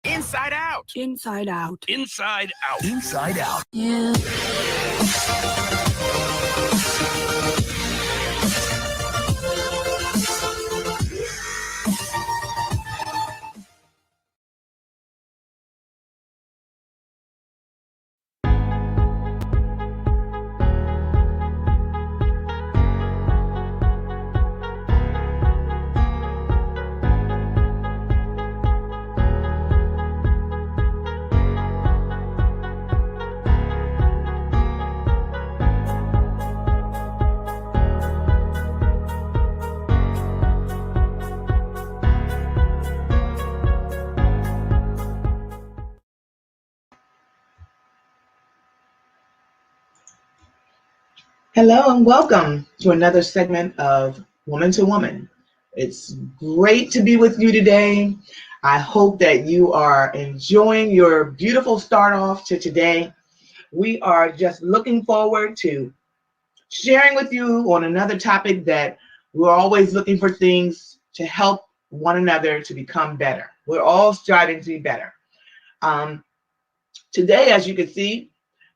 Inside out. Inside out. Inside out. Inside out. Yeah. Hello and welcome to another segment of Woman to Woman. It's great to be with you today. I hope that you are enjoying your beautiful start off to today. We are just looking forward to sharing with you on another topic that we're always looking for things to help one another to become better. We're all striving to be better. Today, as you can see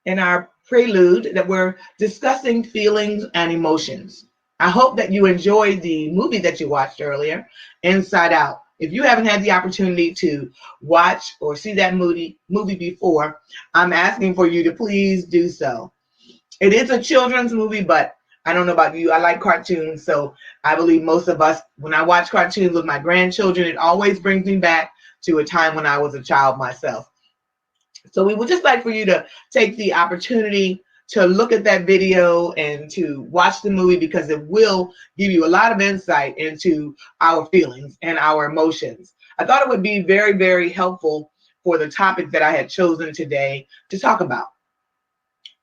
in our prelude, that we're discussing feelings and emotions. I hope that you enjoyed the movie that you watched earlier, Inside Out. If you haven't had the opportunity to watch or see that movie before, I'm asking for you to please do so. It is a children's movie, but I don't know about you. I like cartoons, so I believe most of us, when I watch cartoons with my grandchildren, it always brings me back to a time when I was a child myself. So we would just like for you to take the opportunity to look at that video and to watch the movie, because it will give you a lot of insight into our feelings and our emotions. I thought it would be very, very helpful for the topic that I had chosen today to talk about.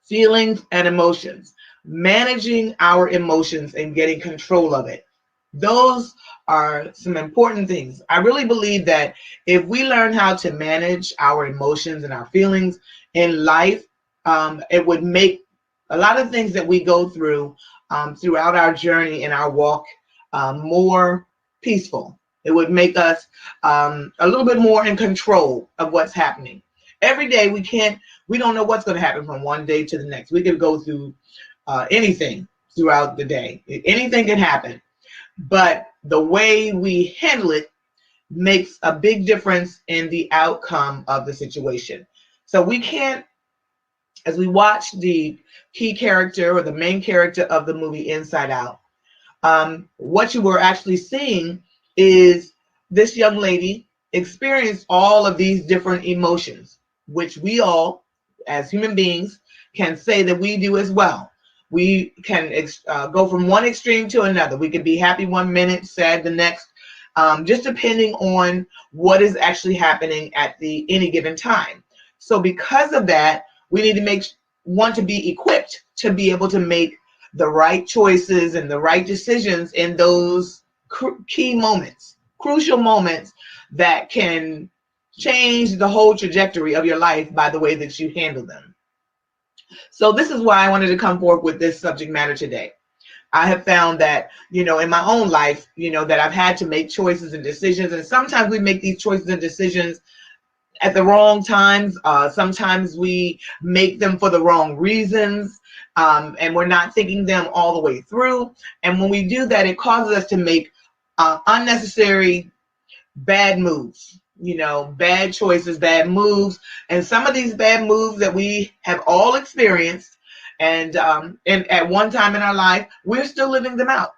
Feelings and emotions, managing our emotions and getting control of it. Those are some important things. I really believe that if we learn how to manage our emotions and our feelings in life, it would make a lot of things that we go through throughout our journey and our walk more peaceful. It would make us a little bit more in control of what's happening. Every day we don't know what's going to happen from one day to the next. We could go through anything throughout the day. Anything can happen. But the way we handle it makes a big difference in the outcome of the situation. So we can't, as we watch the key character or the main character of the movie Inside Out, what you were actually seeing is this young lady experienced all of these different emotions, which we all, as human beings, can say that we do as well. We can go from one extreme to another. We could be happy one minute, sad the next, just depending on what is actually happening at any given time. So because of that, we need to want to be equipped to be able to make the right choices and the right decisions in those key moments, crucial moments that can change the whole trajectory of your life by the way that you handle them. So this is why I wanted to come forward with this subject matter today. I have found that, in my own life, that I've had to make choices and decisions. And sometimes we make these choices and decisions at the wrong times. Sometimes we make them for the wrong reasons. And we're not thinking them all the way through. And when we do that, it causes us to make unnecessary bad moves. Bad choices, bad moves. And some of these bad moves that we have all experienced and at one time in our life, we're still living them out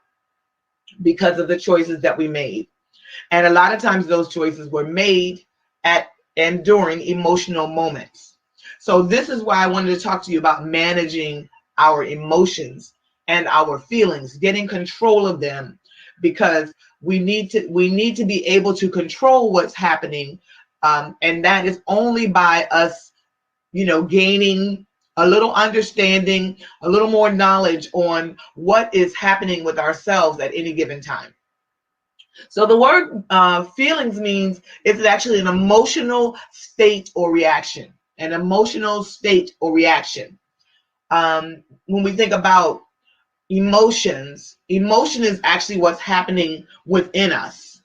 because of the choices that we made. And a lot of times those choices were made at and during emotional moments. So this is why I wanted to talk to you about managing our emotions and our feelings, getting control of them, because we need to be able to control what's happening, and that is only by us, gaining a little understanding, a little more knowledge on what is happening with ourselves at any given time. So the word feelings means it's actually an emotional state or reaction. An emotional state or reaction. When we think about emotions, emotion is actually what's happening within us.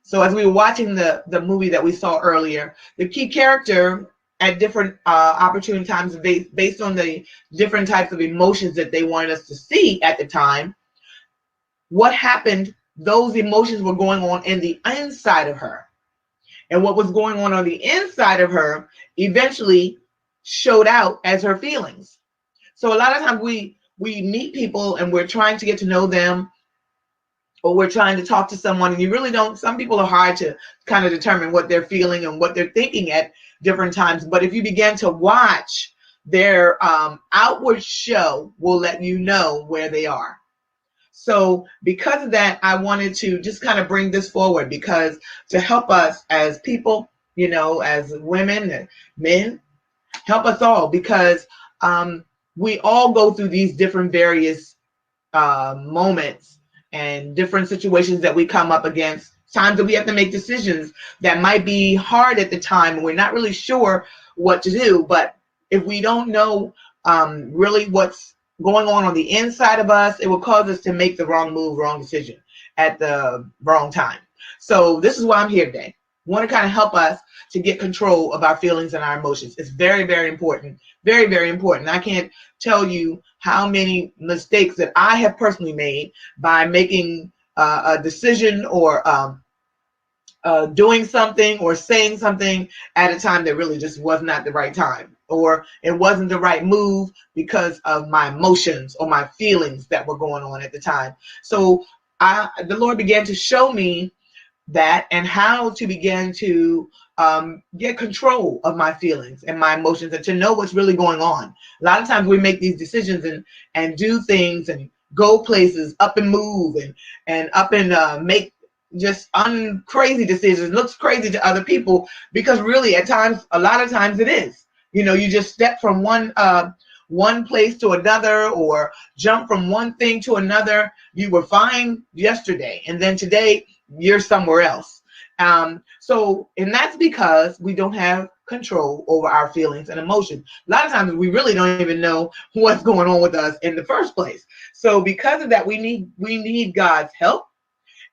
So as we were watching the movie that we saw earlier, the key character at different opportune times, based on the different types of emotions that they wanted us to see at the time, what happened, those emotions were going on in the inside of her. And what was going on the inside of her eventually showed out as her feelings. So a lot of times we meet people and we're trying to get to know them, or we're trying to talk to someone, and you really don't, some people are hard to kind of determine what they're feeling and what they're thinking at different times. But if you begin to watch, their outward show will let you know where they are. So because of that, I wanted to just kind of bring this forward, because to help us as people, as women and men, help us all, because we all go through these different various moments and different situations that we come up against, times that we have to make decisions that might be hard at the time and we're not really sure what to do. But if we don't know really what's going on the inside of us, it will cause us to make the wrong move, wrong decision at the wrong time. So this is why I'm here today. I want to kind of help us to get control of our feelings and our emotions. It's very, very important. Very, very important. I can't tell you how many mistakes that I have personally made by making a decision or doing something or saying something at a time that really just was not the right time, or it wasn't the right move because of my emotions or my feelings that were going on at the time. So the Lord began to show me that and how to begin to get control of my feelings and my emotions, and to know what's really going on. A lot of times we make these decisions and do things and go places, up and move and up and make just crazy decisions. Looks crazy to other people, because really at times, a lot of times it is. You just step from one place to another, or jump from one thing to another. You were fine yesterday, and then today you're somewhere else. And that's because we don't have control over our feelings and emotions. A lot of times we really don't even know what's going on with us in the first place. So because of that, we need God's help.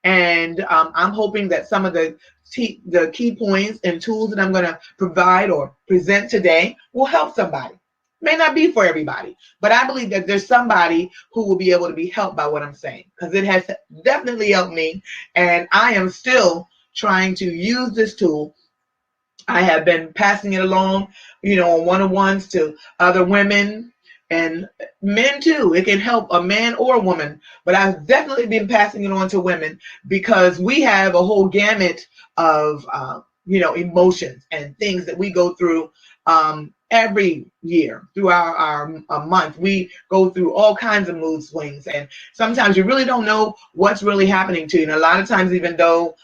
And I'm hoping that some of the key points and tools that I'm going to provide or present today will help somebody. May not be for everybody, but I believe that there's somebody who will be able to be helped by what I'm saying, because it has definitely helped me, and I am still trying to use this tool. I have been passing it along, on one-on-ones to other women and men too. It can help a man or a woman, but I've definitely been passing it on to women because we have a whole gamut of, emotions and things that we go through every year through our month. We go through all kinds of mood swings, and sometimes you really don't know what's really happening to you. And a lot of times, even though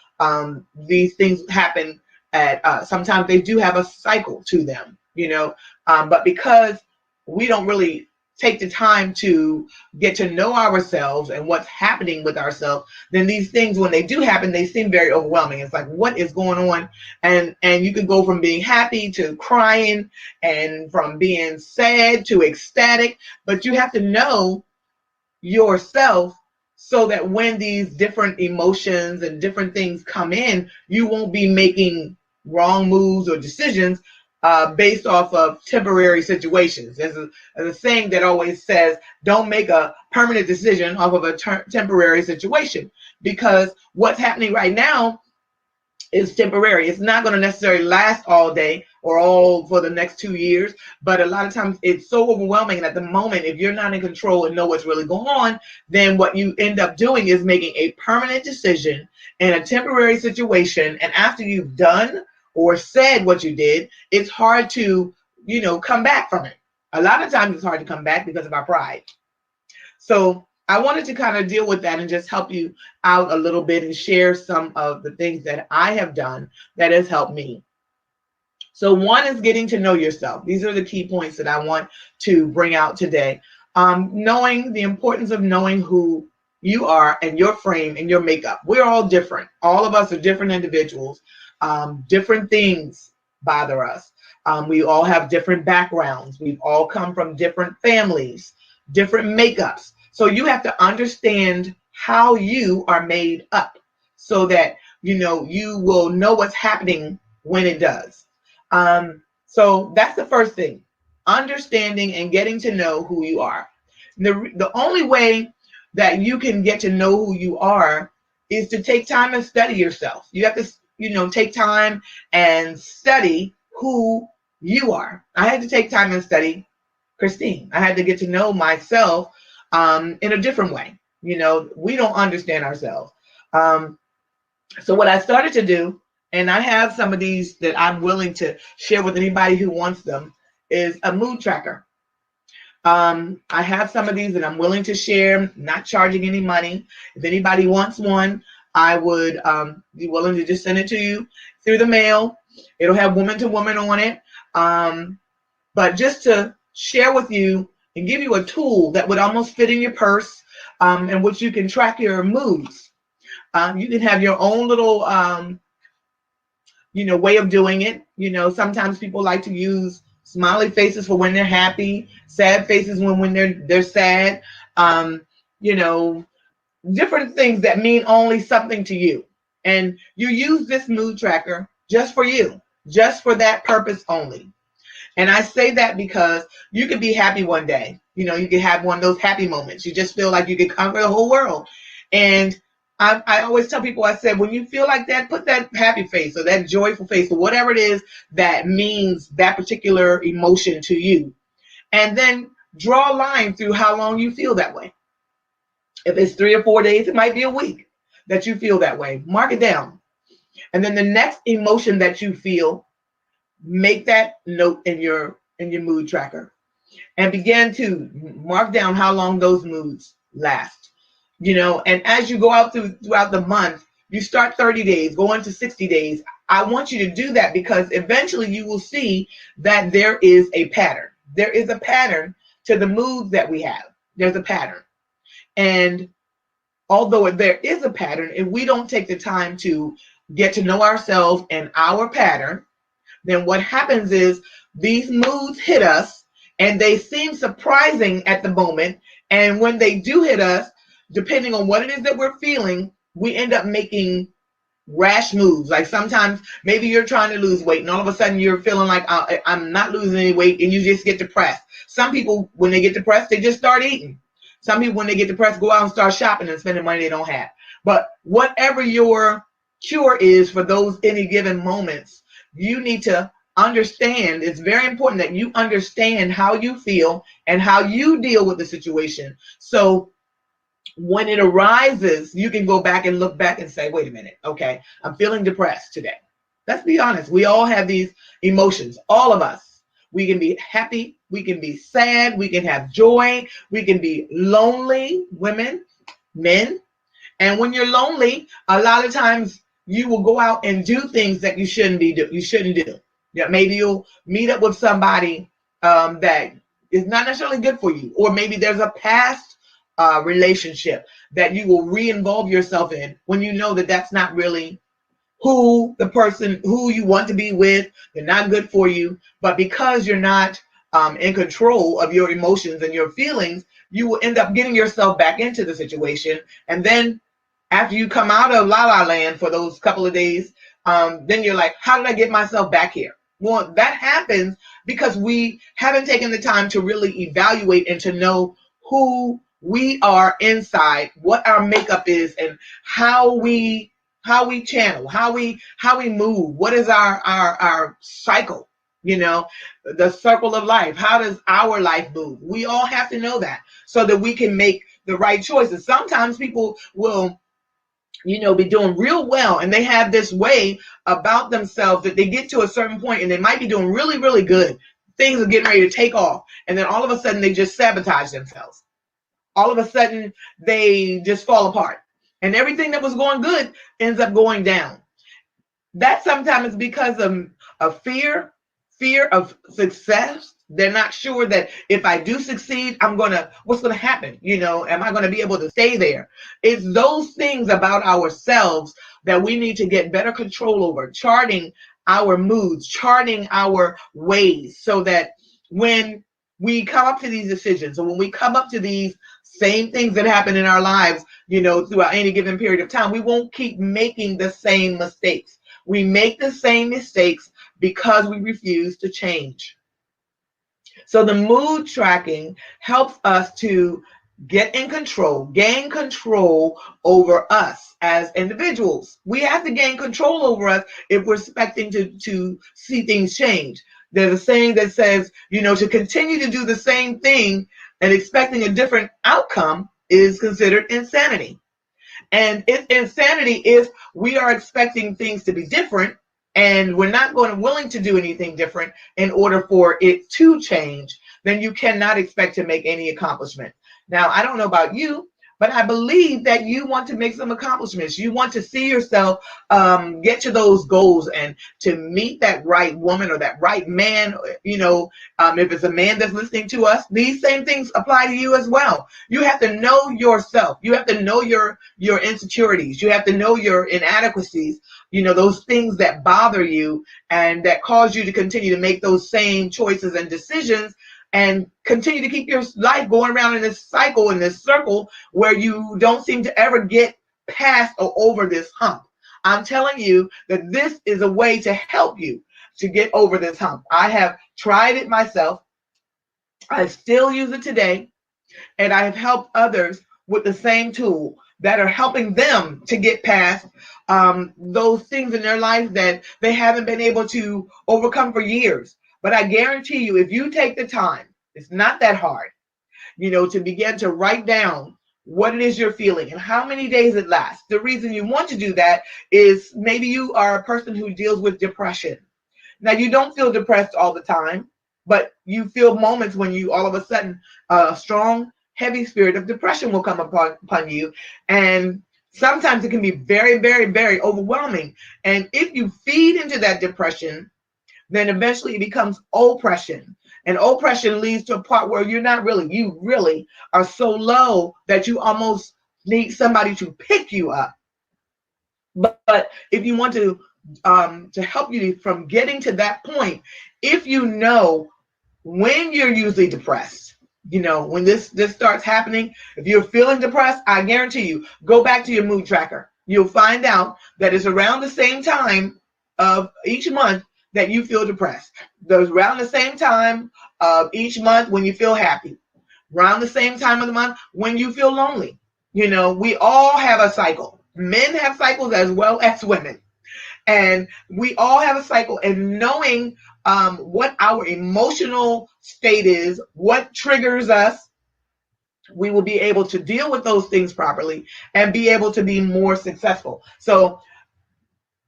these things happen sometimes they do have a cycle to them, but because we don't really take the time to get to know ourselves and what's happening with ourselves, then these things, when they do happen, they seem very overwhelming. It's like, what is going on? And you can go from being happy to crying, and from being sad to ecstatic, but you have to know yourself so that when these different emotions and different things come in, you won't be making wrong moves or decisions based off of temporary situations. There's a saying that always says, don't make a permanent decision off of a temporary situation, because what's happening right now is temporary. It's not going to necessarily last all day or all for the next 2 years, but a lot of times it's so overwhelming. And at the moment, if you're not in control and know what's really going on, then what you end up doing is making a permanent decision in a temporary situation. And after you've done or said what you did, it's hard to, come back from it. A lot of times it's hard to come back because of our pride. So I wanted to kind of deal with that and just help you out a little bit and share some of the things that I have done that has helped me. So one is getting to know yourself. These are the key points that I want to bring out today. Knowing the importance of knowing who you are and your frame and your makeup. We're all different. All of us are different individuals. Different things bother us. We all have different backgrounds. We've all come from different families, different makeups. So you have to understand how you are made up so that, you will know what's happening when it does. So that's the first thing, understanding and getting to know who you are. The only way that you can get to know who you are is to take time and study yourself. You have to, take time and study who you are. I had to take time and study Christine. I had to get to know myself in a different way. We don't understand ourselves. So what I started to do, and I have some of these that I'm willing to share with anybody who wants them, is a mood tracker. I have some of these that I'm willing to share, not charging any money. If anybody wants one, I would be willing to just send it to you through the mail. It'll have woman to woman on it. But just to share with you and give you a tool that would almost fit in your purse, in which you can track your moods. You can have your own little, way of doing it. Sometimes people like to use smiley faces for when they're happy, sad faces when they're sad. Different things that mean only something to you. And you use this mood tracker just for you, just for that purpose only. And I say that because you could be happy one day. You could have one of those happy moments. You just feel like you could conquer the whole world. And I always tell people, I said, when you feel like that, put that happy face or that joyful face or whatever it is that means that particular emotion to you. And then draw a line through how long you feel that way. If it's 3 or 4 days, it might be a week that you feel that way. Mark it down. And then the next emotion that you feel, make that note in your mood tracker and begin to mark down how long those moods last. And as you go out throughout the month, you start 30 days, go into 60 days. I want you to do that because eventually you will see that there is a pattern. There is a pattern to the moods that we have. There's a pattern. And although there is a pattern, if we don't take the time to get to know ourselves and our pattern, then what happens is these moods hit us and they seem surprising at the moment. And when they do hit us, depending on what it is that we're feeling, we end up making rash moves. Like sometimes maybe you're trying to lose weight and all of a sudden you're feeling like I'm not losing any weight, and you just get depressed. Some people, when they get depressed, they just start eating. Some people, when they get depressed, go out and start shopping and spending money they don't have. But whatever your cure is for those any given moments, you need to understand. It's very important that you understand how you feel and how you deal with the situation. So when it arises, you can go back and look back and say, wait a minute, okay, I'm feeling depressed today. Let's be honest. We all have these emotions, all of us. We can be happy, we can be sad, we can have joy, we can be lonely, women, men. And when you're lonely, a lot of times you will go out and do things that you shouldn't do. Yeah, maybe you'll meet up with somebody that is not necessarily good for you, or maybe there's a past relationship that you will re-involve yourself in when you know that that's not really the person who you want to be with. They're not good for you, but because you're not in control of your emotions and your feelings, you will end up getting yourself back into the situation. And then after you come out of La La Land for those couple of days, then you're like, how did I get myself back here? Well, that happens because we haven't taken the time to really evaluate and to know who we are inside, what our makeup is, and how we channel, how we move, what is our cycle, the circle of life. How does our life move? We all have to know that so that we can make the right choices. Sometimes people will be doing real well, and they have this way about themselves that they get to a certain point and they might be doing really, really good. Things are getting ready to take off, and then all of a sudden they just sabotage themselves. All of a sudden they just fall apart, and everything that was going good ends up going down. That sometimes is because of fear of success. They're not sure that if I do succeed, what's going to happen? Am I going to be able to stay there? It's those things about ourselves that we need to get better control over, charting our moods, charting our ways, so that when we come up to these decisions, or when we come up to these same things that happen in our lives, throughout any given period of time, we won't keep making the same mistakes. We make the same mistakes because we refuse to change. So the mood tracking helps us to get in control, gain control over us as individuals. We have to gain control over us if we're expecting to see things change. There's a saying that says, to continue to do the same thing and expecting a different outcome is considered insanity. And it's insanity if we are expecting things to be different and we're not willing to do anything different in order for it to change. Then you cannot expect to make any accomplishment. Now, I don't know about you, but I believe that you want to make some accomplishments. You want to see yourself get to those goals and to meet that right woman or that right man. If it's a man that's listening to us, these same things apply to you as well. You have to know yourself. You have to know your insecurities. You have to know your inadequacies, those things that bother you and that cause you to continue to make those same choices and decisions, and continue to keep your life going around in this cycle, in this circle, where you don't seem to ever get past or over this hump. I'm telling you that this is a way to help you to get over this hump. I have tried it myself. I still use it today, and I have helped others with the same tool that are helping them to get past those things in their life that they haven't been able to overcome for years. But I guarantee you, if you take the time, it's not that hard, to begin to write down what it is you're feeling and how many days it lasts. The reason you want to do that is maybe you are a person who deals with depression. Now, you don't feel depressed all the time, but you feel moments when you all of a sudden a strong, heavy spirit of depression will come upon you. And sometimes it can be very, very, very overwhelming. And if you feed into that depression, then eventually it becomes oppression. And oppression leads to a part where you really are so low that you almost need somebody to pick you up. But if you want to help you from getting to that point, if you know when you're usually depressed, when this starts happening, if you're feeling depressed, I guarantee you, go back to your mood tracker. you'll find out that it's around the same time of each month that you feel depressed. There's around the same time of each month when you feel happy. Around the same time of the month when you feel lonely. You know, we all have a cycle. Men have cycles as well as women. And we all have a cycle, and knowing what our emotional state is, what triggers us, we will be able to deal with those things properly and be able to be more successful. So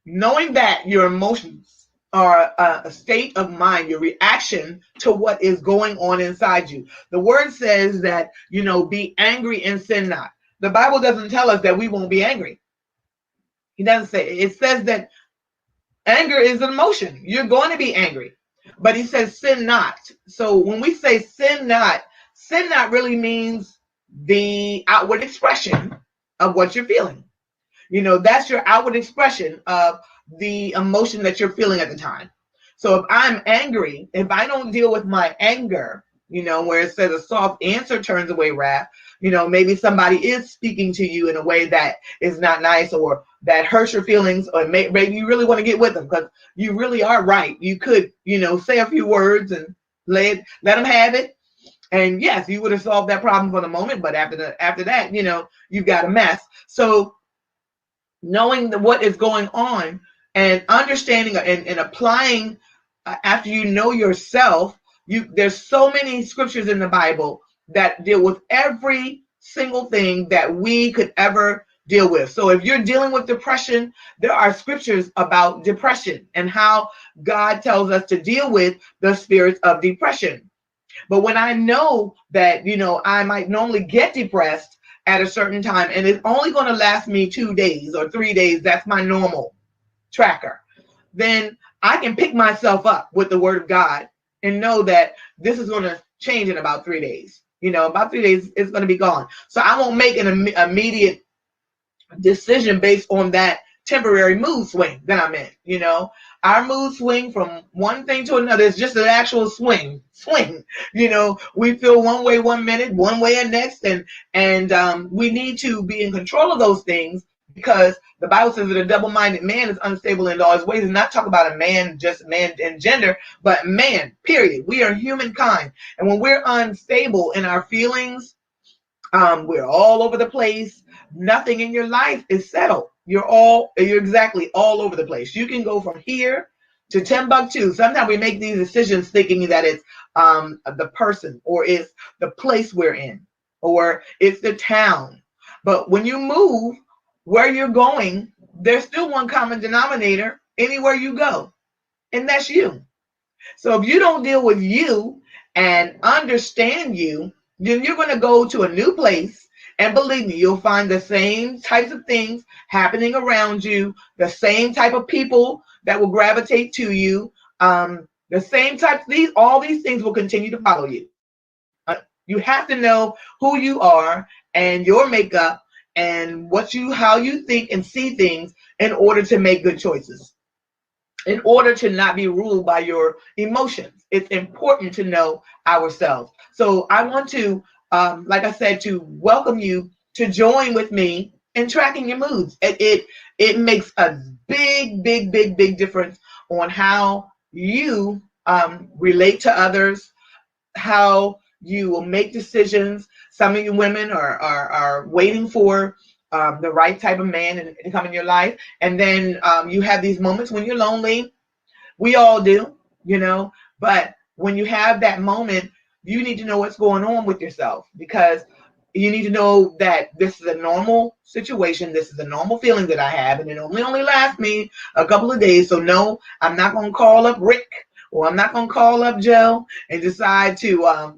knowing that your emotions are a state of mind, your reaction to what is going on inside you. The word says that, you know, be angry and sin not. The Bible doesn't tell us that we won't be angry. He doesn't say it. It says that anger is an emotion. You're going to be angry. But he says sin not. So when we say sin not really means the outward expression of what you're feeling. You know, that's your outward expression of the emotion that you're feeling at the time. So if I'm angry, if I don't deal with my anger, you know, where it says a soft answer turns away wrath, you know, maybe somebody is speaking to you in a way that is not nice or that hurts your feelings, or maybe you really want to get with them because you really are right. You could, you know, say a few words and let them have it. And yes, you would have solved that problem for the moment, but after that, you know, you've got a mess. So knowing what is going on and understanding and applying after you know yourself, there's so many scriptures in the Bible that deal with every single thing that we could ever deal with. So if you're dealing with depression, there are scriptures about depression and how God tells us to deal with the spirits of depression. But when I know that, you know, I might normally get depressed at a certain time and it's only going to last me 2 days or 3 days, that's my normal tracker, then I can pick myself up with the word of God and know that this is going to change in about 3 days. You know, about 3 days, it's going to be gone. So I won't make an immediate decision based on that temporary mood swing that I'm in. You know, our mood swing from one thing to another is just an actual swing. You know, we feel one way 1 minute, one way the next, and we need to be in control of those things, because the Bible says that a double-minded man is unstable in all his ways. And not talk about a man, just man and gender, but man, period. We are humankind. And when we're unstable in our feelings, we're all over the place. Nothing in your life is settled. You're exactly all over the place. You can go from here to Timbuktu. Sometimes we make these decisions thinking that it's the person, or it's the place we're in, or it's the town. But when you move, where you're going, there's still one common denominator anywhere you go, and that's you. So if you don't deal with you and understand you, then you're going to go to a new place, and believe me, you'll find the same types of things happening around you, the same type of people that will gravitate to you, the same types. All these things will continue to follow you. You have to know who you are and your makeup and how you think and see things in order to make good choices, in order to not be ruled by your emotions. It's important to know ourselves. So I want to, like I said, to welcome you to join with me in tracking your moods. It makes a big difference on how you relate to others, how you will make decisions. Some of you women are waiting for the right type of man to come in your life. And then you have these moments when you're lonely. We all do, you know. But when you have that moment, you need to know what's going on with yourself, because you need to know that this is a normal situation. This is a normal feeling that I have, and it only lasts me a couple of days. So no, I'm not going to call up Rick, or I'm not going to call up Joe and decide to,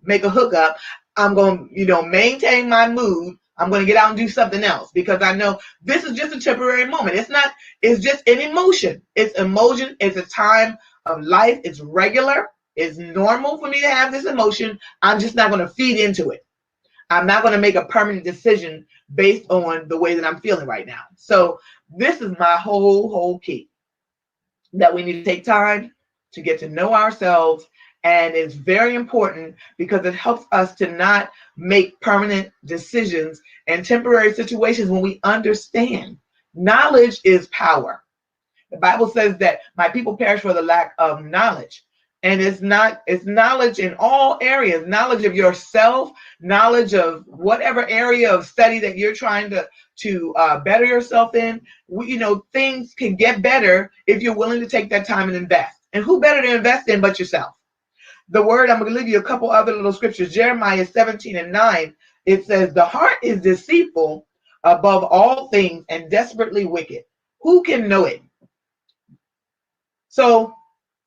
make a hookup. I'm going to, maintain my mood. I'm going to get out and do something else, because I know this is just a temporary moment. It's just an emotion. It's emotion. It's a time of life. It's regular. It's normal for me to have this emotion. I'm just not going to feed into it. I'm not going to make a permanent decision based on the way that I'm feeling right now. So this is my whole key, that we need to take time to get to know ourselves And it's very important because it helps us to not make permanent decisions in temporary situations when we understand. Knowledge is power. The Bible says that my people perish for the lack of knowledge. And it's knowledge in all areas, knowledge of yourself, knowledge of whatever area of study that you're trying to better yourself in. Things can get better if you're willing to take that time and invest. And who better to invest in but yourself? The word, I'm going to leave you a couple other little scriptures. Jeremiah 17:9, it says, the heart is deceitful above all things and desperately wicked. Who can know it? So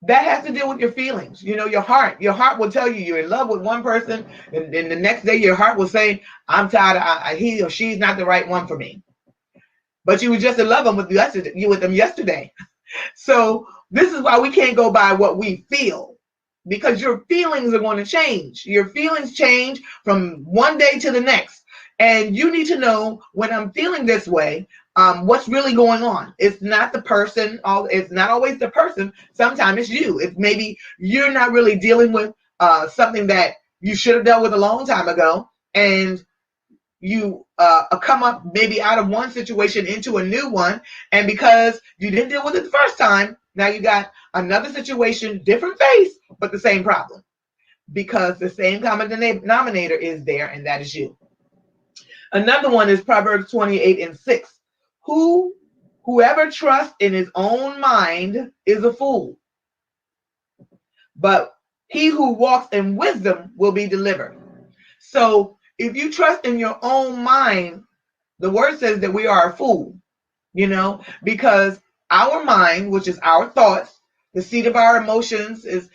that has to deal with your feelings. Your heart will tell you you're in love with one person, and the next day your heart will say, I'm tired, he or she's not the right one for me. But you were just in love with them yesterday. So this is why we can't go by what we feel, because your feelings are going to change. Your feelings change from one day to the next. And you need to know, when I'm feeling this way, what's really going on. It's not the person. It's not always the person. Sometimes it's you. It's maybe you're not really dealing with something that you should have dealt with a long time ago. And you come up maybe out of one situation into a new one. And because you didn't deal with it the first time, now you got another situation, different face, but the same problem. Because the same common denominator is there, and that is you. Another one is Proverbs 28:6. Whoever trusts in his own mind is a fool, but he who walks in wisdom will be delivered. So if you trust in your own mind, the word says that we are a fool, because our mind, which is our thoughts, the seat of our emotions is,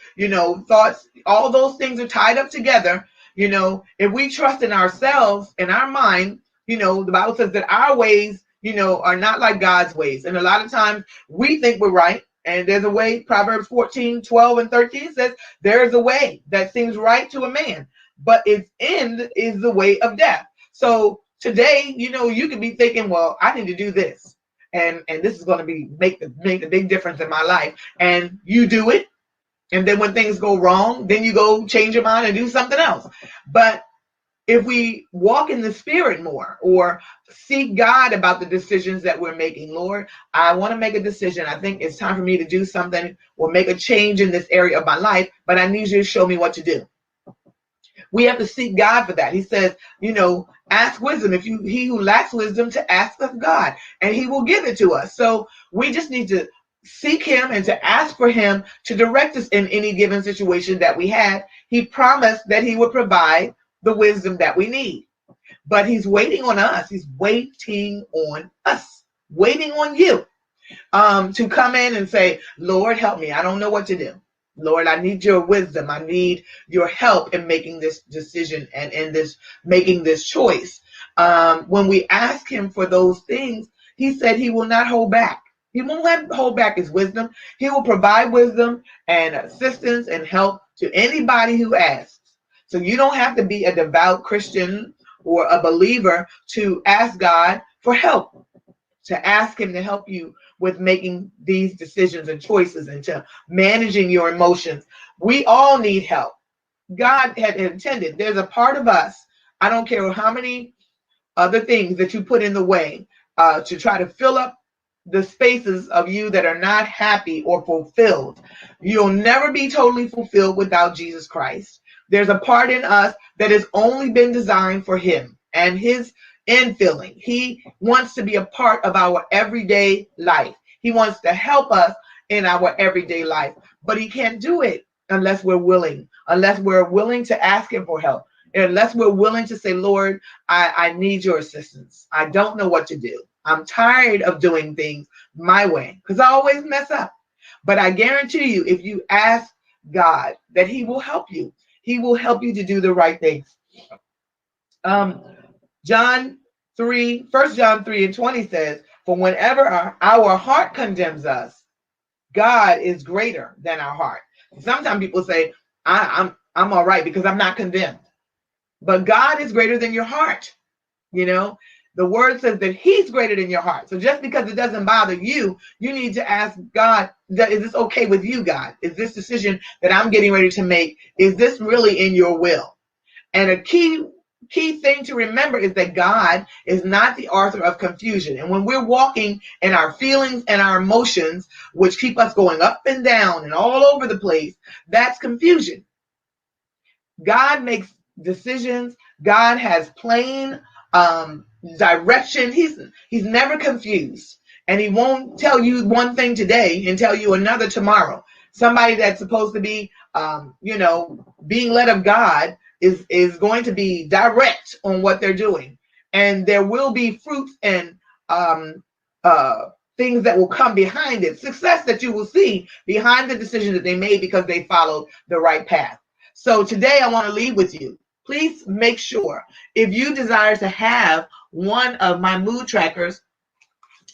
thoughts, all those things are tied up together. If we trust in ourselves and our mind, the Bible says that our ways, are not like God's ways. And a lot of times we think we're right. And there's a way. Proverbs 14:12-13 says there is a way that seems right to a man, but its end is the way of death. So today, you could be thinking, well, I need to do this. And this is going to make the big difference in my life. And you do it. And then when things go wrong, then you go change your mind and do something else. But if we walk in the Spirit more, or seek God about the decisions that we're making, Lord, I want to make a decision. I think it's time for me to do something or make a change in this area of my life, but I need you to show me what to do. We have to seek God for that. He says, ask wisdom. He who lacks wisdom, to ask of God, and he will give it to us. So we just need to seek him and to ask for him to direct us in any given situation that we have. He promised that he would provide the wisdom that we need, but he's waiting on us. He's waiting on us, waiting on you to come in and say, Lord, help me. I don't know what to do. Lord, I need your wisdom. I need your help in making this decision and in making this choice. When we ask him for those things, he said he will not hold back. He won't hold back his wisdom. He will provide wisdom and assistance and help to anybody who asks. So you don't have to be a devout Christian or a believer to ask God for help, to ask him to help you with making these decisions and choices and to managing your emotions. We all need help. God had intended. There's a part of us, I don't care how many other things that you put in the way to try to fill up the spaces of you that are not happy or fulfilled. You'll never be totally fulfilled without Jesus Christ. There's a part in us that has only been designed for him and his infilling. He wants to be a part of our everyday life. He wants to help us in our everyday life, but he can't do it unless we're willing to ask him for help, unless we're willing to say, Lord, I need your assistance. I don't know what to do. I'm tired of doing things my way, because I always mess up. But I guarantee you, if you ask God, that he will help you. He will help you to do the right things. 1 John 3:20 says, for whenever our heart condemns us, God is greater than our heart. Sometimes people say, I'm all right because I'm not condemned. But God is greater than your heart. The word says that he's greater than your heart. So just because it doesn't bother you, you need to ask God, is this okay with you, God? Is this decision that I'm getting ready to make, is this really in your will? And a key thing to remember is that God is not the author of confusion. And when we're walking in our feelings and our emotions, which keep us going up and down and all over the place, that's confusion. God makes decisions. God has plain direction. He's never confused, and he won't tell you one thing today and tell you another tomorrow. Somebody that's supposed to be, being led of God is going to be direct on what they're doing, and there will be fruits and things that will come behind it, success that you will see behind the decision that they made because they followed the right path. So today I want to leave with you. Please make sure, if you desire to have one of my mood trackers,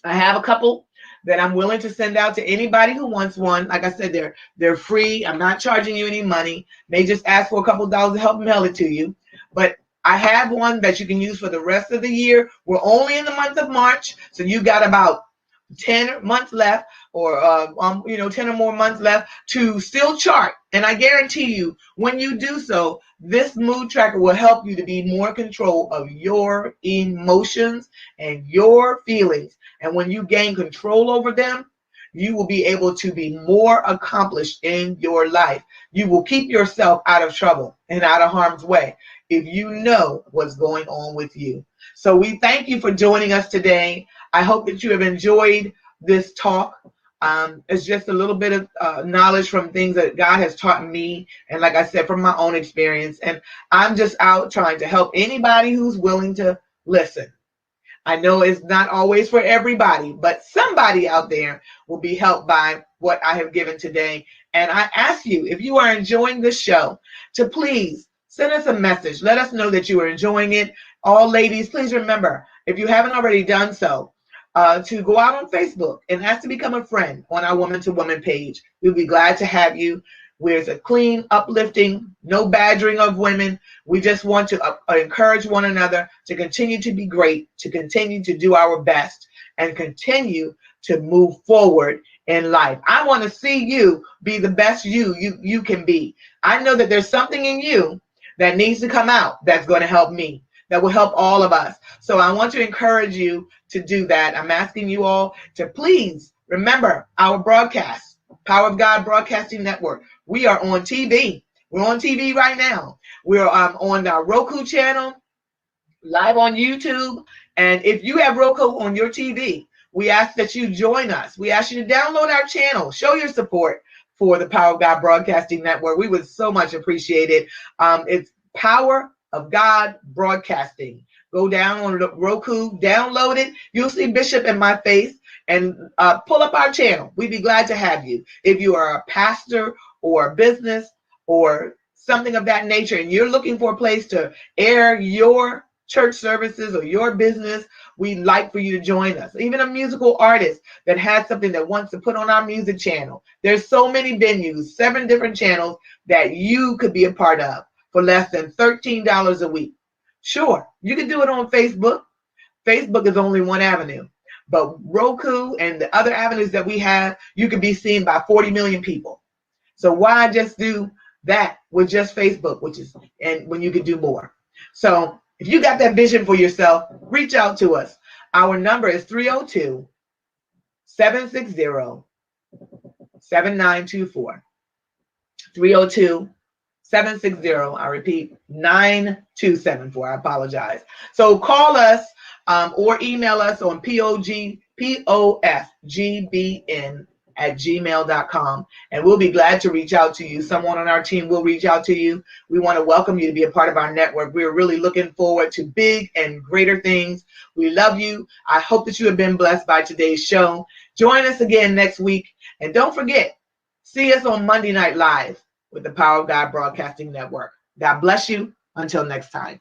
I have a couple that I'm willing to send out to anybody who wants one. Like I said, they're free. I'm not charging you any money. They just ask for a couple dollars to help mail it to you. But I have one that you can use for the rest of the year. We're only in the month of March, so you got about 10 months left, or 10 or more months left to still chart. And I guarantee you, when you do so, this mood tracker will help you to be more in control of your emotions and your feelings. And when you gain control over them, you will be able to be more accomplished in your life. You will keep yourself out of trouble and out of harm's way if you know what's going on with you. So we thank you for joining us today. I hope that you have enjoyed this talk. It's just a little bit of knowledge from things that God has taught me, and like I said, from my own experience. And I'm just out trying to help anybody who's willing to listen. I know it's not always for everybody, but somebody out there will be helped by what I have given today. And I ask you, if you are enjoying this show, to please send us a message. Let us know that you are enjoying it. All ladies, please remember, if you haven't already done so, to go out on Facebook and ask to become a friend on our Woman to Woman page. We'll be glad to have you. Where it's a clean, uplifting, no badgering of women. We just want to encourage one another to continue to be great, to continue to do our best, and continue to move forward in life. I want to see you be the best you can be. I know that there's something in you that needs to come out that's going to help me, that will help all of us. So I want to encourage you to do that. I'm asking you all to please remember our broadcast, Power of God Broadcasting Network. We are on TV. We're on TV right now. We're on our Roku channel, live on YouTube. And if you have Roku on your TV, we ask that you join us. We ask you to download our channel. Show your support for the Power of God Broadcasting Network. We would so much appreciate it. It's Power of God Broadcasting. Go down on Roku, download it. You'll see Bishop and my face, and pull up our channel. We'd be glad to have you. If you are a pastor or a business or something of that nature, and you're looking for a place to air your church services or your business, we'd like for you to join us. Even a musical artist that has something that wants to put on our music channel. There's so many venues, 7 different channels that you could be a part of for less than $13 a week. Sure, you can do it on Facebook. Facebook is only one avenue. But Roku and the other avenues that we have, you could be seen by 40 million people. So why just do that with just Facebook, and when you could do more? So if you got that vision for yourself, reach out to us. Our number is 302-760-7924. 302-760, I repeat, 9274. I apologize. So call us or email us on POFGBN@gmail.com, and we'll be glad to reach out to you. Someone on our team will reach out to you. We want to welcome you to be a part of our network. We're really looking forward to big and greater things. We love you. I hope that you have been blessed by today's show. Join us again next week, and don't forget, see us on Monday Night Live with the Power of God Broadcasting Network. God bless you. Until next time.